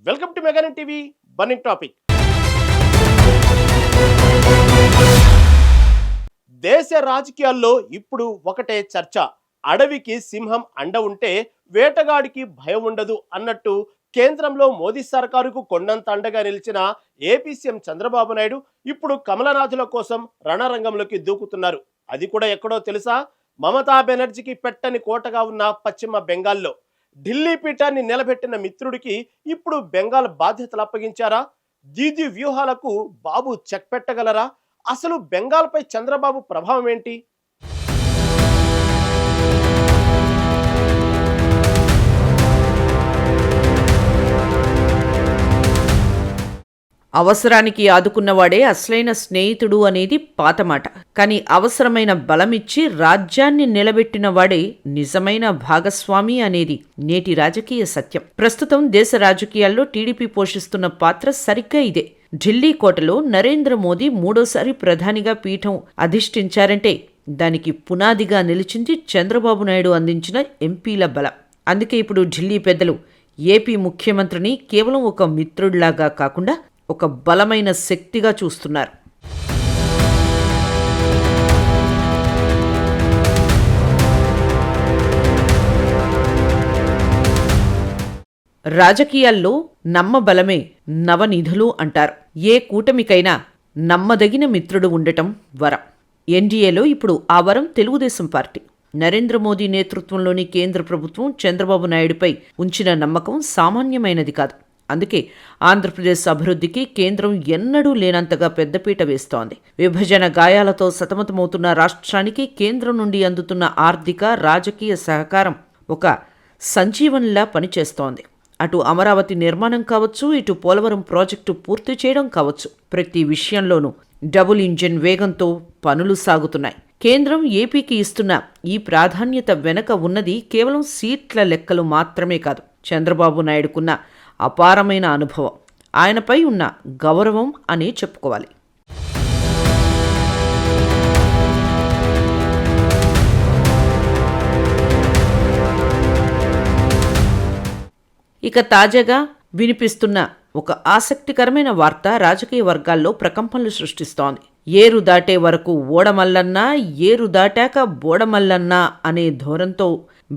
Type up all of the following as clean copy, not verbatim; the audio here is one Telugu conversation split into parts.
వెల్కమ్ టు మెగానన్ టీవీ బర్నింగ్ టాపిక్. దేశ రాజకీయాల్లో ఇప్పుడు ఒకటే చర్చ. అడవికి సింహం అండ ఉంటే వేటగాడికి భయం ఉండదు అన్నట్టు కేంద్రంలో మోదీ సర్కారుకు కొండంత అండగా నిలిచిన ఏపీ సీఎం చంద్రబాబు నాయుడు ఇప్పుడు కమలనాథుల కోసం రణరంగంలోకి దూకుతున్నారు. అది కూడా ఎక్కడో తెలుసా? మమతా బెనర్జీకి పెట్టని కోటగా ఉన్న పశ్చిమ బెంగాల్లో ఢిల్లీ పీఠాన్ని నిలబెట్టిన మిత్రుడికి ఇప్పుడు బెంగాల్ బాధ్యతలు అప్పగించారా? దీది వ్యూహాలకు బాబు చెక్ పెట్టగలరా? అసలు బెంగాల్పై చంద్రబాబు ప్రభావం ఏంటి? అవసరానికి ఆదుకున్నవాడే అసలైన స్నేహితుడు అనేది పాతమాట. కానీ అవసరమైన బలమిచ్చి రాజ్యాన్ని నిలబెట్టిన వాడే నిజమైన భాగస్వామి అనేది నేటి రాజకీయ సత్యం. ప్రస్తుతం దేశ రాజకీయాల్లో టీడీపీ పోషిస్తున్న పాత్ర సరిగ్గా ఇదే. ఢిల్లీ కోటలో నరేంద్ర మోదీ మూడోసారి ప్రధానిగా పీఠం అధిష్ఠించారంటే దానికి పునాదిగా నిలిచింది చంద్రబాబు నాయుడు అందించిన ఎంపీల బలం. అందుకే ఇప్పుడు ఢిల్లీ పెద్దలు ఏపీ ముఖ్యమంత్రిని కేవలం ఒక మిత్రుడిలాగా కాకుండా ఒక బలమైన శక్తిగా చూస్తున్నారు. రాజకీయాల్లో నమ్మబలమే నవనిధులు అంటారు. ఏ కూటమికైనా నమ్మదగిన మిత్రుడు ఉండటం వరం. ఎన్డీఏలో ఇప్పుడు ఆ వరం తెలుగుదేశం పార్టీ. నరేంద్ర మోదీ నేతృత్వంలోని కేంద్ర ప్రభుత్వం చంద్రబాబు నాయుడుపై ఉంచిన నమ్మకం సామాన్యమైనది కాదు. అందుకే ఆంధ్రప్రదేశ్ అభివృద్ధికి కేంద్రం ఎన్నడూ లేనంతగా పెద్దపీట వేస్తోంది. విభజన గాయాలతో సతమతమవుతున్న రాష్ట్రానికి కేంద్రం నుండి అందుతున్న ఆర్థిక రాజకీయ సహకారం ఒక సంజీవనిలా పనిచేస్తోంది. అటు అమరావతి నిర్మాణం కావచ్చు, ఇటు పోలవరం ప్రాజెక్టు పూర్తి చేయడం కావచ్చు, ప్రతి విషయంలోనూ డబుల్ ఇంజిన్ వేగంతో పనులు సాగుతున్నాయి. కేంద్రం ఏపీకి ఇస్తున్న ఈ ప్రాధాన్యత వెనక ఉన్నది కేవలం సీట్ల లెక్కలు మాత్రమే కాదు, చంద్రబాబు నాయుడుకున్న అపారమైన అనుభవం, ఆయనపై ఉన్న గౌరవం అని చెప్పుకోవాలి. ఇక తాజాగా వినిపిస్తున్న ఒక ఆసక్తికరమైన వార్త రాజకీయ వర్గాల్లో ప్రకంపనలు సృష్టిస్తోంది. ఏరు దాటే వరకు ఓడమల్లన్నా, ఏరు దాటాక బోడమల్లన్నా అనే ధోరణితో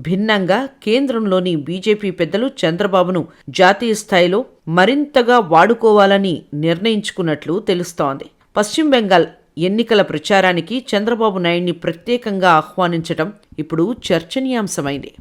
భిన్నంగా కేంద్రంలోని బీజేపీ పెద్దలు చంద్రబాబును జాతీయ స్థాయిలో మరింతగా వాడుకోవాలని నిర్ణయించుకున్నట్లు తెలుస్తోంది. పశ్చిమ బెంగాల్ ఎన్నికల ప్రచారానికి చంద్రబాబు నాయుడిని ప్రత్యేకంగా ఆహ్వానించడం ఇప్పుడు చర్చనీయాంశమైంది.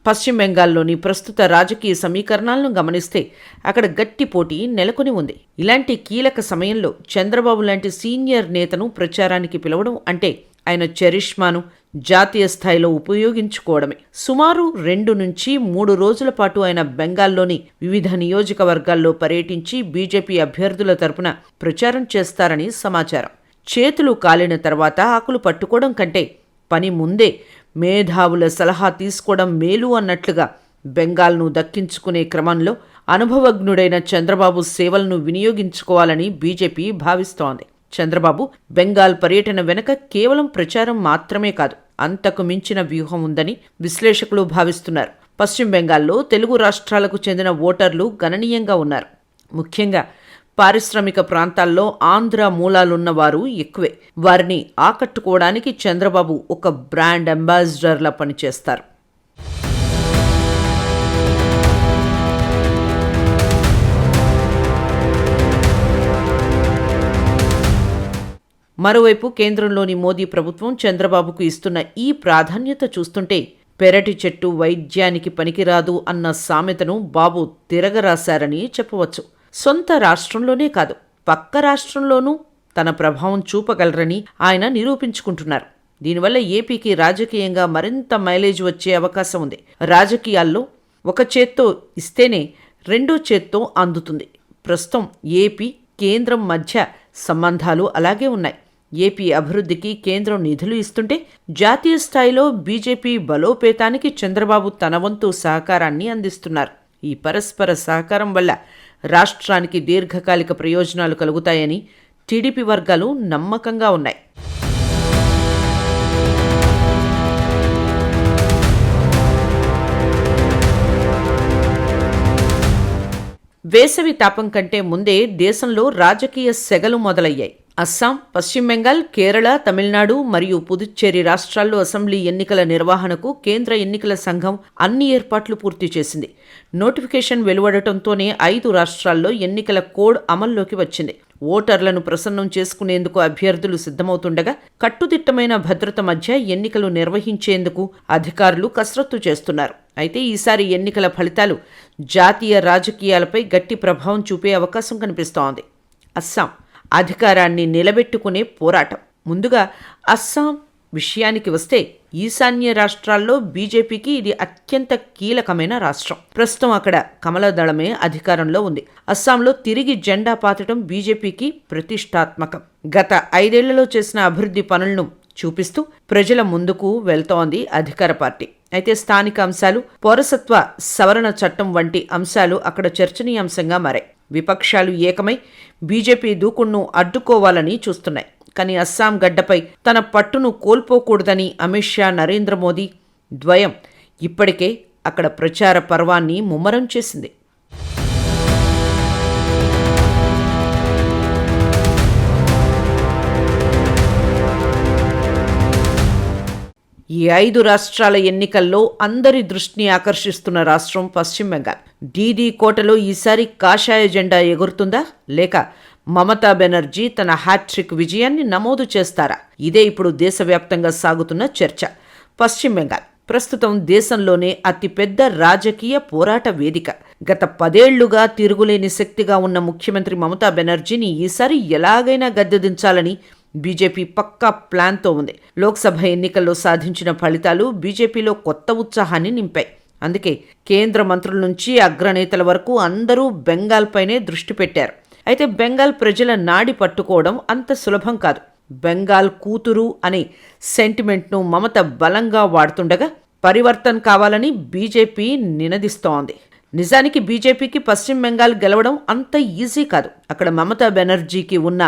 పశ్చిమ బెంగాల్లోని ప్రస్తుత రాజకీయ సమీకరణాలను గమనిస్తే అక్కడ గట్టి పోటీ నెలకొని ఉంది. ఇలాంటి కీలక సమయంలో చంద్రబాబు లాంటి సీనియర్ నేతను ప్రచారానికి పిలవడం అంటే ఆయన చరిష్మాను జాతీయ స్థాయిలో ఉపయోగించుకోవడమే. సుమారు 2 నుంచి 3 రోజుల పాటు ఆయన బెంగాల్లోని వివిధ నియోజకవర్గాల్లో పర్యటించి బీజేపీ అభ్యర్థుల తరపున ప్రచారం చేస్తారని సమాచారం. చేతులు కాలిన తర్వాత ఆకులు పట్టుకోవడం కంటే పని ముందే మేధావుల సలహా తీసుకోవడం మేలు అన్నట్లుగా బెంగాల్ను దక్కించుకునే క్రమంలో అనుభవజ్ఞుడైన చంద్రబాబు సేవలను వినియోగించుకోవాలని బీజేపీ భావిస్తోంది. చంద్రబాబు బెంగాల్ పర్యటన వెనుక కేవలం ప్రచారం మాత్రమే కాదు, అంతకు మించిన వ్యూహం ఉందని విశ్లేషకులు భావిస్తున్నారు. పశ్చిమ బెంగాల్లో తెలుగు రాష్ట్రాలకు చెందిన ఓటర్లు గణనీయంగా ఉన్నారు. ముఖ్యంగా పారిశ్రామిక ప్రాంతాల్లో ఆంధ్ర మూలాలున్నవారు ఎక్కువే. వారిని ఆకట్టుకోవడానికి చంద్రబాబు ఒక బ్రాండ్ అంబాసిడర్లా పనిచేస్తారు. మరోవైపు కేంద్రంలోని మోదీ ప్రభుత్వం చంద్రబాబుకు ఇస్తున్న ఈ ప్రాధాన్యత చూస్తుంటే పెరటి చెట్టు వైద్యానికి పనికిరాదు అన్న సామెతను బాబు తిరగరాశారని చెప్పవచ్చు. సొంత రాష్ట్రంలోనే కాదు, పక్క రాష్ట్రంలోనూ తన ప్రభావం చూపగలరని ఆయన నిరూపించుకుంటున్నారు. దీనివల్ల ఏపీకి రాజకీయంగా మరింత మైలేజ్ వచ్చే అవకాశం ఉంది. రాజకీయాల్లో ఒక చేత్తో ఇస్తేనే రెండో చేత్తో అందుతుంది. ప్రస్తుతం ఏపీ కేంద్రం మధ్య సంబంధాలు అలాగే ఉన్నాయి. ఏపీ అభివృద్ధికి కేంద్రం నిధులు ఇస్తుంటే జాతీయ స్థాయిలో బీజేపీ బలోపేతానికి చంద్రబాబు తన వంతు సహకారాన్ని అందిస్తున్నారు. ఈ పరస్పర సహకారం వల్ల రాష్ట్రానికి దీర్ఘకాలిక ప్రయోజనాలు కలుగుతాయని టీడీపీ వర్గాలు నమ్మకంగా ఉన్నాయి. వేసవి తాపం కంటే ముందే దేశంలో రాజకీయ సెగలు మొదలయ్యాయి. అస్సాం, పశ్చిమ బెంగాల్, కేరళ, తమిళనాడు మరియు పుదుచ్చేరి రాష్ట్రాల్లో అసెంబ్లీ ఎన్నికల నిర్వహణకు కేంద్ర ఎన్నికల సంఘం అన్ని ఏర్పాట్లు పూర్తి చేసింది. నోటిఫికేషన్ వెలువడటంతోనే 5 రాష్ట్రాల్లో ఎన్నికల కోడ్ అమల్లోకి వచ్చింది. ఓటర్లను ప్రసన్నం చేసుకునేందుకు అభ్యర్థులు సిద్ధమవుతుండగా కట్టుదిట్టమైన భద్రత మధ్య ఎన్నికలు నిర్వహించేందుకు అధికారులు కసరత్తు చేస్తున్నారు. అయితే ఈసారి ఎన్నికల ఫలితాలు జాతీయ రాజకీయాలపై గట్టి ప్రభావం చూపే అవకాశం కనిపిస్తోంది. అస్సాం అధికారాన్ని నిలబెట్టుకునే పోరాటం. ముందుగా అస్సాం విషయానికి వస్తే ఈశాన్య రాష్ట్రాల్లో బీజేపీకి ఇది అత్యంత కీలకమైన రాష్ట్రం. ప్రస్తుతం అక్కడ కమలదళమే అధికారంలో ఉంది. అస్సాంలో తిరిగి జెండా పాతడం బీజేపీకి ప్రతిష్టాత్మకం. గత 5 ఏళ్లలో చేసిన అభివృద్ధి పనులను చూపిస్తూ ప్రజల ముందుకు వెళ్తోంది అధికార పార్టీ. అయితే స్థానిక అంశాలు, పౌరసత్వ సవరణ చట్టం వంటి అంశాలు అక్కడ చర్చనీయాంశంగా మారాయి. విపక్షాలు ఏకమై బీజేపీ దూకుడును అడ్డుకోవాలని చూస్తున్నాయి. కానీ అస్సాం గడ్డపై తన పట్టును కోల్పోకూడదని అమిత్ షా, నరేంద్ర మోదీ ద్వయం ఇప్పటికే అక్కడ ప్రచార పర్వాన్ని ముమ్మరం చేసింది. ఈ 5 రాష్ట్రాల ఎన్నికల్లో అందరి దృష్టిని ఆకర్షిస్తున్న రాష్ట్రం పశ్చిమ బెంగాల్. డీడీ కోటలో ఈసారి కాషాయ జెండా ఎగురుతుందా, లేక మమతా బెనర్జీ తన హ్యాట్రిక్ విజయాన్ని నమోదు చేస్తారా? ఇదే ఇప్పుడు దేశవ్యాప్తంగా సాగుతున్న చర్చ. పశ్చిమ బెంగాల్ ప్రస్తుతం దేశంలోనే అతిపెద్ద రాజకీయ పోరాట వేదిక. గత 10 ఏళ్లుగా తిరుగులేని శక్తిగా ఉన్న ముఖ్యమంత్రి మమతా బెనర్జీని ఈసారి ఎలాగైనా గద్దెదించాలని బీజేపీ పక్కా ప్లాన్తో ఉంది. లోక్సభ ఎన్నికల్లో సాధించిన ఫలితాలు బీజేపీలో కొత్త ఉత్సాహాన్ని నింపాయి. అందుకే కేంద్ర మంత్రుల నుంచి అగ్రనేతల వరకు అందరూ బెంగాల్ పైనే దృష్టి పెట్టారు. అయితే బెంగాల్ ప్రజల నాడి పట్టుకోవడం అంత సులభం కాదు. బెంగాల్ కూతురు అనే సెంటిమెంట్ను మమత బలంగా వాడుతుండగా పరివర్తన కావాలని బీజేపీ నినదిస్తోంది. నిజానికి బీజేపీకి పశ్చిమ బెంగాల్ గెలవడం అంత ఈజీ కాదు. అక్కడ మమతా బెనర్జీకి ఉన్న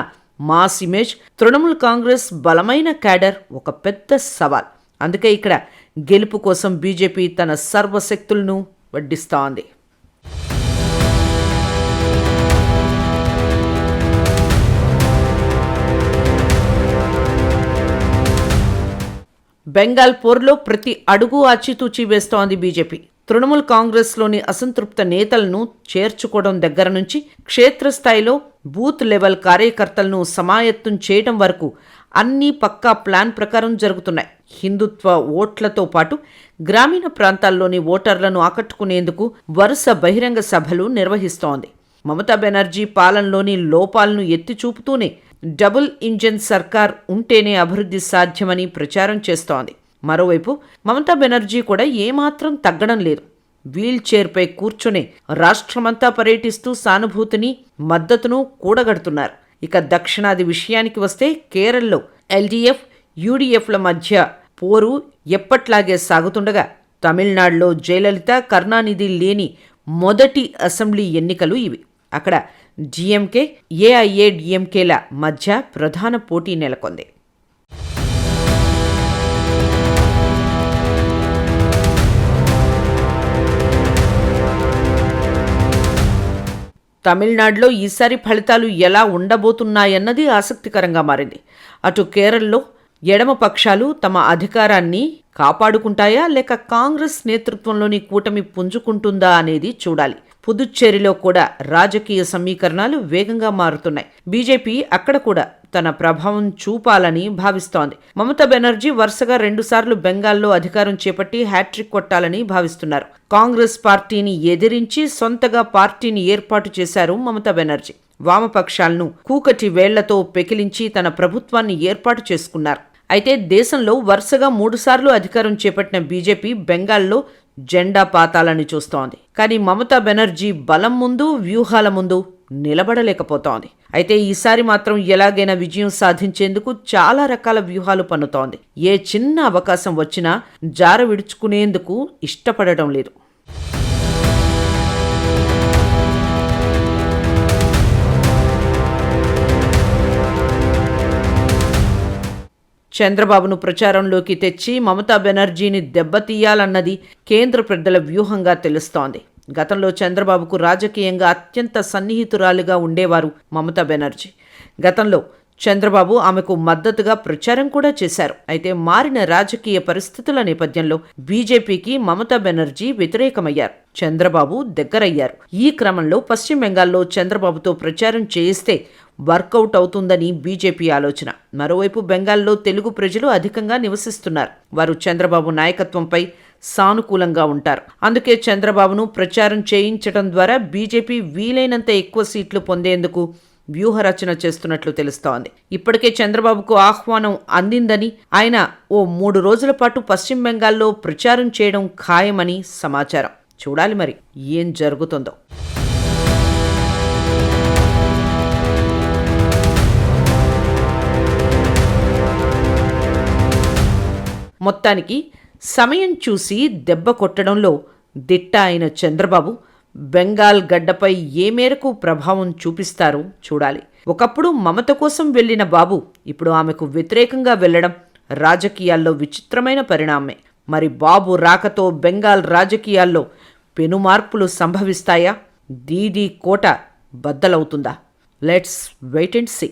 మాస్ ఇమేజ్, తృణమూల్ కాంగ్రెస్ బలమైన క్యాడర్ ఒక పెద్ద సవాల్. అందుకే ఇక్కడ గెలుపు కోసం బీజేపీ తన సర్వశక్తులను వడ్డిస్తోంది. బెంగాల్ పోర్లో ప్రతి అడుగు ఆచితూచి వేస్తోంది బీజేపీ. తృణమూల్ కాంగ్రెస్లోని అసంతృప్త నేతలను చేర్చుకోవడం దగ్గర నుంచి క్షేత్రస్థాయిలో బూత్ లెవెల్ కార్యకర్తలను సమాయత్తం చేయడం వరకు అన్నీ పక్కా ప్లాన్ ప్రకారం జరుగుతున్నాయి. హిందుత్వ ఓట్లతో పాటు గ్రామీణ ప్రాంతాల్లోని ఓటర్లను ఆకట్టుకునేందుకు వరుస బహిరంగ సభలు నిర్వహిస్తోంది. మమతా బెనర్జీ పాలనలోని లోపాలను ఎత్తి చూపుతూనే డబుల్ ఇంజన్ సర్కార్ ఉంటేనే అభివృద్ధి సాధ్యమని ప్రచారం చేస్తోంది. మరోవైపు మమతా బెనర్జీ కూడా ఏమాత్రం తగ్గడం లేదు. వీల్ చైర్పై కూర్చునే రాష్ట్రమంతా పర్యటిస్తూ సానుభూతిని, మద్దతును కూడగడుతున్నారు. ఇక దక్షిణాది విషయానికి వస్తే కేరళలో ఎల్డీఎఫ్, యూడీఎఫ్ల మధ్య పోరు ఎప్పట్లాగే సాగుతుండగా తమిళనాడులో జయలలిత, కరుణానిధి లేని మొదటి అసెంబ్లీ ఎన్నికలు ఇవి. అక్కడ డిఎంకే, ఏఐఏడిఎంకేల మధ్య ప్రధాన పోటీ నెలకొంది. తమిళనాడులో ఈసారి ఫలితాలు ఎలా ఉండబోతున్నాయన్నది ఆసక్తికరంగా మారింది. అటు కేరళలో ఎడమ పక్షాలు తమ అధికారాన్ని కాపాడుకుంటాయా, లేక కాంగ్రెస్ నేతృత్వంలోని కూటమి పుంజుకుంటుందా అనేది చూడాలి. పుదుచ్చేరిలో కూడా రాజకీయ సమీకరణాలు వేగంగా మారుతున్నాయి. బీజేపీ అక్కడ కూడా తన ప్రభావం చూపాలని భావిస్తోంది. మమతా బెనర్జీ వరుసగా 2 సార్లు బెంగాల్లో అధికారం చేపట్టి హ్యాట్రిక్ కొట్టాలని భావిస్తున్నారు. కాంగ్రెస్ పార్టీని ఎదిరించి సొంతగా పార్టీని ఏర్పాటు చేశారు మమతా బెనర్జీ. వామపక్షాలను కూకటి వేళ్లతో పెకిలించి తన ప్రభుత్వాన్ని ఏర్పాటు చేసుకున్నారు. అయితే దేశంలో వరుసగా 3 సార్లు అధికారం చేపట్టిన బీజేపీ బెంగాల్లో జెండా పాతాలని చూస్తోంది. కానీ మమతా బెనర్జీ బలం ముందు, వ్యూహాల ముందు నిలబడలేకపోతోంది. అయితే ఈసారి మాత్రం ఎలాగైనా విజయం సాధించేందుకు చాలా రకాల వ్యూహాలు పన్నుతోంది. ఏ చిన్న అవకాశం వచ్చినా జార విడుచుకునేందుకు ఇష్టపడడం లేదు. చంద్రబాబును ప్రచారంలోకి తెచ్చి మమతా బెనర్జీని దెబ్బతీయాలన్నది కేంద్ర పెద్దల వ్యూహంగా తెలుస్తోంది. గతంలో చంద్రబాబుకు రాజకీయంగా అత్యంత సన్నిహితురాలుగా ఉండేవారు మమతా బెనర్జీ. గతంలో చంద్రబాబు ఆమెకు మద్దతుగా ప్రచారం కూడా చేశారు. అయితే మారిన రాజకీయ పరిస్థితుల నేపథ్యంలో బీజేపీకి మమతా బెనర్జీ వ్యతిరేకమయ్యారు, చంద్రబాబు దగ్గరయ్యారు. ఈ క్రమంలో పశ్చిమ బెంగాల్లో చంద్రబాబుతో ప్రచారం చేయిస్తే వర్కౌట్ అవుతుందని బీజేపీ ఆలోచన. మరోవైపు బెంగాల్లో తెలుగు ప్రజలు అధికంగా నివసిస్తున్నారు. వారు చంద్రబాబు నాయకత్వంపై సానుకూలంగా ఉంటారు. అందుకే చంద్రబాబును ప్రచారం చేయించడం ద్వారా బీజేపీ వీలైనంత ఎక్కువ సీట్లు పొందేందుకు వ్యూహరచన చేస్తున్నట్లు తెలుస్తోంది. ఇప్పటికే చంద్రబాబుకు ఆహ్వానం అందిందని, ఆయన ఓ 3 రోజుల పాటు పశ్చిమ బెంగాల్లో ప్రచారం చేయడం ఖాయమని సమాచారం. చూడాలి మరి ఏం జరుగుతుందో. మొత్తానికి సమయం చూసి దెబ్బ కొట్టడంలో దిట్ట అయిన చంద్రబాబు బెంగాల్ గడ్డపై ఏ మేరకు ప్రభావం చూపిస్తారో చూడాలి. ఒకప్పుడు మమత కోసం వెళ్లిన బాబు ఇప్పుడు ఆమెకు వ్యతిరేకంగా వెళ్లడం రాజకీయాల్లో విచిత్రమైన పరిణామమే. మరి బాబు రాకతో బెంగాల్ రాజకీయాల్లో పెనుమార్పులు సంభవిస్తాయా? దీదీ కోట బద్దలవుతుందా? Let's wait and see.